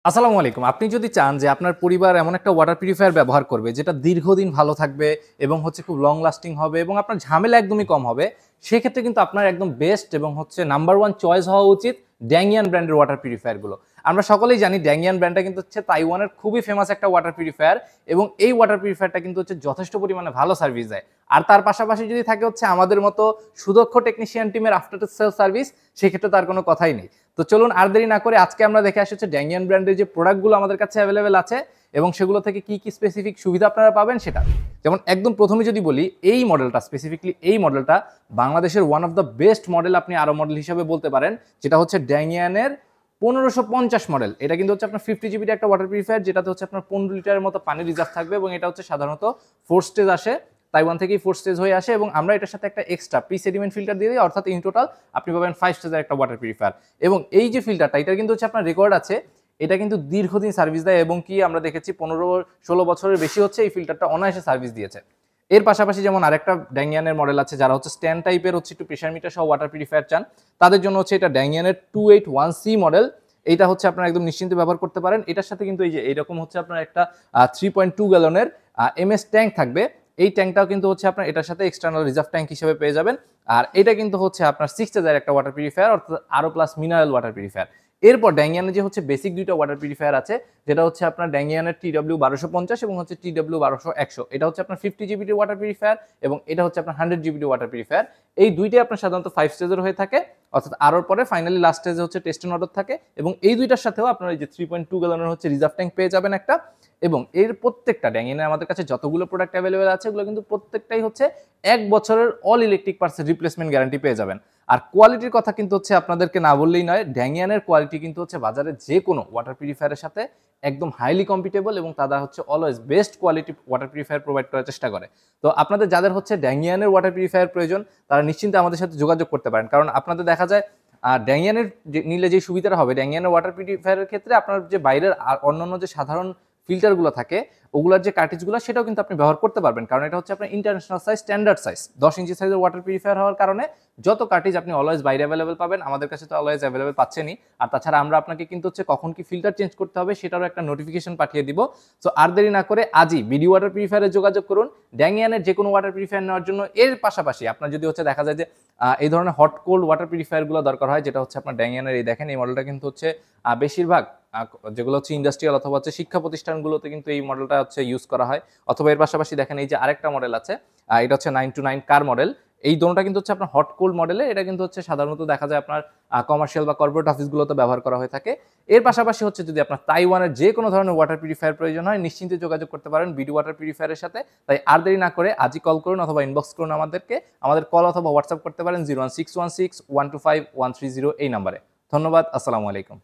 আসসালামু আলাইকুম। আপনি যদি চান যে আপনার পরিবার এমন একটা ওয়াটার পিউরিফায়ার ব্যবহার করবে যেটা দীর্ঘদিন ভালো থাকবে এবং খুব লং লাস্টিং হবে এবং আপনার ঝামেলা একদমই কম হবে, সেক্ষেত্রে কিন্তু আপনার একদম বেস্ট এবং নাম্বার 1 চয়েস হওয়া উচিত ড্যাংয়ান ব্র্যান্ডের ওয়াটার পিউরিফায়ার গুলো। আমরা সকলেই জানি ড্যাংয়ান ব্র্যান্ডটা কিন্তু তাইওয়ানের খুবই ফেমাস একটা ওয়াটার পিউরিফায়ার এবং এই ওয়াটার পিউরিফায়ারটা কিন্তু যথেষ্ট পরিমাণে ভালো সার্ভিস দেয়। আর তার পাশাপাশি যদি থাকে আমাদের মতো সুদক্ষ টেকনিশিয়ান টিমের আফটার সেল সার্ভিস, সেক্ষেত্রে তার কোনো কথাই নেই। তো চলুন আর দেরি না করে আজকে আমরা দেখে আসি ড্যাংয়ান ব্র্যান্ডের যে প্রোডাক্টগুলো আমাদের কাছে অ্যাভেলেবেল আছে এবং সেগুলো থেকে কি কি স্পেসিফিক সুবিধা আপনারা পাবেন সেটা। যেমন একদম প্রথমে যদি বলি, এই মডেলটা স্পেসিফিকলি এই মডেলটা বাংলাদেশের one of the best model, আপনি আরো মডেল হিসেবে বলতে পারেন, যেটা ড্যাংয়ানের 1550 মডেল। এটা কিন্তু আপনার 50 জিবির একটা ওয়াটার পিউরিফায়ার, যেটাতে আপনার 15 লিটারের মতো পানি রিজার্ভ থাকবে এবং এটা সাধারণত 4 স্টেজ আসে, তাইওয়ান থেকেই 4 স্টেজ হয়ে আসে এবং আমরা এটার সাথে একটা এক্সট্রা প্রি সেডিমেন্ট ফিল্টার দিয়ে দিই, অর্থাৎ ইন টোটাল আপনি পাবেন 5 স্টেজের একটা ওয়াটার পিউরিফায়ার। এবং এই যে ফিল্টারটা, এটা কিন্তু আপনার রেকর্ড আছে, এটা কিন্তু দীর্ঘদিন সার্ভিস দেয় এবং কি আমরা দেখেছি 15-16 বছরের বেশি এই ফিল্টারটা অনায়াসে সার্ভিস দিয়েছে। এর পাশাপাশি যেমন আরেকটা ড্যাংয়ানের মডেল আছে, যারা স্ট্যান্ড টাইপের একটু প্রেশার মিটার সহ ওয়াটার পিউরিফায়ার চান, তাদের জন্য এটা ড্যাংয়ানের 281C মডেল। এইটা আপনারা একদম নিশ্চিন্তে ব্যবহার করতে পারেন। এটার সাথে কিন্তু এই যে এইরকম আপনার একটা 3.2 গ্যালনের এমএস ট্যাঙ্ক থাকবে। এই ট্যাঙ্কটাও কিন্তু আপনার এটার সাথে এক্সটার্নাল রিজার্ভ ট্যাঙ্ক হিসেবে পেয়ে যাবেন। আর এটা কিন্তু আপনার 6 স্টেজের একটা ওয়াটার পিউরিফায়ার, অর্থাৎ আরো প্লাস মিনারেল ওয়াটার পিউরিফায়ার। এরপর ড্যাংয়ানের যে বেসিক দুইটা ওয়াটার পিউরিফায়ার আছে, যেটা আপনার ড্যাংয়ানের TW1250 এবং TW1200। এটা আপনার 50 জিবির ওয়াটার পিউরিফায়ার এবং এটা আপনার 100 জিবির ওয়াটার পিউরিফায়ার। এই দুইটাই আপনার সাধারণত 5 স্টেজের হয়ে থাকে, অর্থাৎ আরোর পরে ফাইনালি লাস্ট স্টেজে টেস্টেন অর্ডার থাকে এবং এই দুইটার সাথেও আপনার এই যে 3.2 গ্যালনের রিজার্ভ ট্যাঙ্ক পেয়ে যাবেন একটা। এবং এর প্রত্যেকটা ড্যাংয়ানের আমাদের কাছে যতগুলো প্রোডাক্ট অ্যাভেলেবেল আছে, ওগুলো কিন্তু প্রত্যেকটাই 1 বছরের অল ইলেকট্রিক পার্টসের রিপ্লেসমেন্ট গ্যারান্টি পেয়ে যাবেন। আর কোয়ালিটির কথা কিন্তু আপনাদেরকে না বললেই নয়, ড্যাংয়ানের কোয়ালিটি কিন্তু বাজারে যে কোনো ওয়াটার পিউরিফায়ারের সাথে একদম হাইলি কম্পিটেবল এবং তারা always best quality water purifier provide করার চেষ্টা করে। তো আপনাদের যাদের ড্যাংয়ানের ওয়াটার পিউরিফায়ার প্রয়োজন, তারা নিশ্চিন্তে আমাদের সাথে যোগাযোগ করতে পারেন। কারণ আপনাদের দেখা যায় ড্যাংয়ানের নিলে যে সুবিধাটা হবে, ড্যাংয়ানের ওয়াটার পিউরিফায়ারের ক্ষেত্রে আপনার যে বাইরের আর অন্যান্য যে সাধারণ ফিল্টারগুলো থাকে, ওগুলোর যে কার্টিজগুলো, সেটাও কিন্তু আপনি ব্যবহার করতে পারবেন। কারণ এটা আপনার ইন্টারন্যাশনাল সাইজ, স্ট্যান্ডার্ড সাইজ 10 ইঞ্চি সাইজের ওয়াটার পিউরিফায়ার হওয়ার কারণে যত কার্টিজ আপনি অলওয়েজ বাইরে অ্যাভেলেবেল পাবেন, আমাদের কাছে তো অলওয়েজ অ্যাভেলেবেল পাচ্ছেনই। আর তাছাড়া আমরা আপনাকে কিন্তু কখন কি ফিল্টার চেঞ্জ করতে হবে সেটারও একটা নোটিফিকেশন পাঠিয়ে দিব। সো আর দেরি না করে আজই বিডি ওয়াটার পিউরিফায়ারে যোগাযোগ করুন ড্যাংয়ানের যে কোনো ওয়াটার পিউরিফায়ার নেওয়ার জন্য। এর পাশাপাশি আপনার যদি দেখা যায় যে এই ধরনের হট কোল্ড ওয়াটার পিউরিফায়ারগুলো দরকার হয়, যেটা আপনার ড্যাংয়ানের এই দেখেন এই মডেলটা কিন্তু বেশিরভাগ যেগুলো ইন্ডাস্ট্রিয়াল অথবা শিক্ষা প্রতিষ্ঠানগুলোতে কিন্তু এই মডেলটা ইউজ করা হয়। অথবা এর পাশাপাশি দেখেন এই যে আরেকটা মডেল আছে, এটা 929 কার মডেল। এই দোনোটা কিন্তু আপনার হট কোল্ড মডেলে, এটা কিন্তু সাধারণত দেখা যায় আপনার কমার্শিয়াল বা কর্পোরেট অফিসগুলোতে ব্যবহার করা হয়ে থাকে। এর পাশাপাশি যদি আপনার তাইওয়ানের যে কোনো ধরনের ওয়াটার পিউরিফায়ার প্রয়োজন হয়, নিশ্চিন্তে যোগাযোগ করতে পারেন বিডি ওয়াটার পিউরিফায়ারের সাথে। তাই আর দেরি না করে আজই কল করুন অথবা ইনবক্স করুন আমাদেরকে। আমাদের কল অথবা হোয়াটসঅ্যাপ করতে পারেন 01616 125 130 এই নাম্বারে। ধন্যবাদ। আসসালামু আলাইকুম।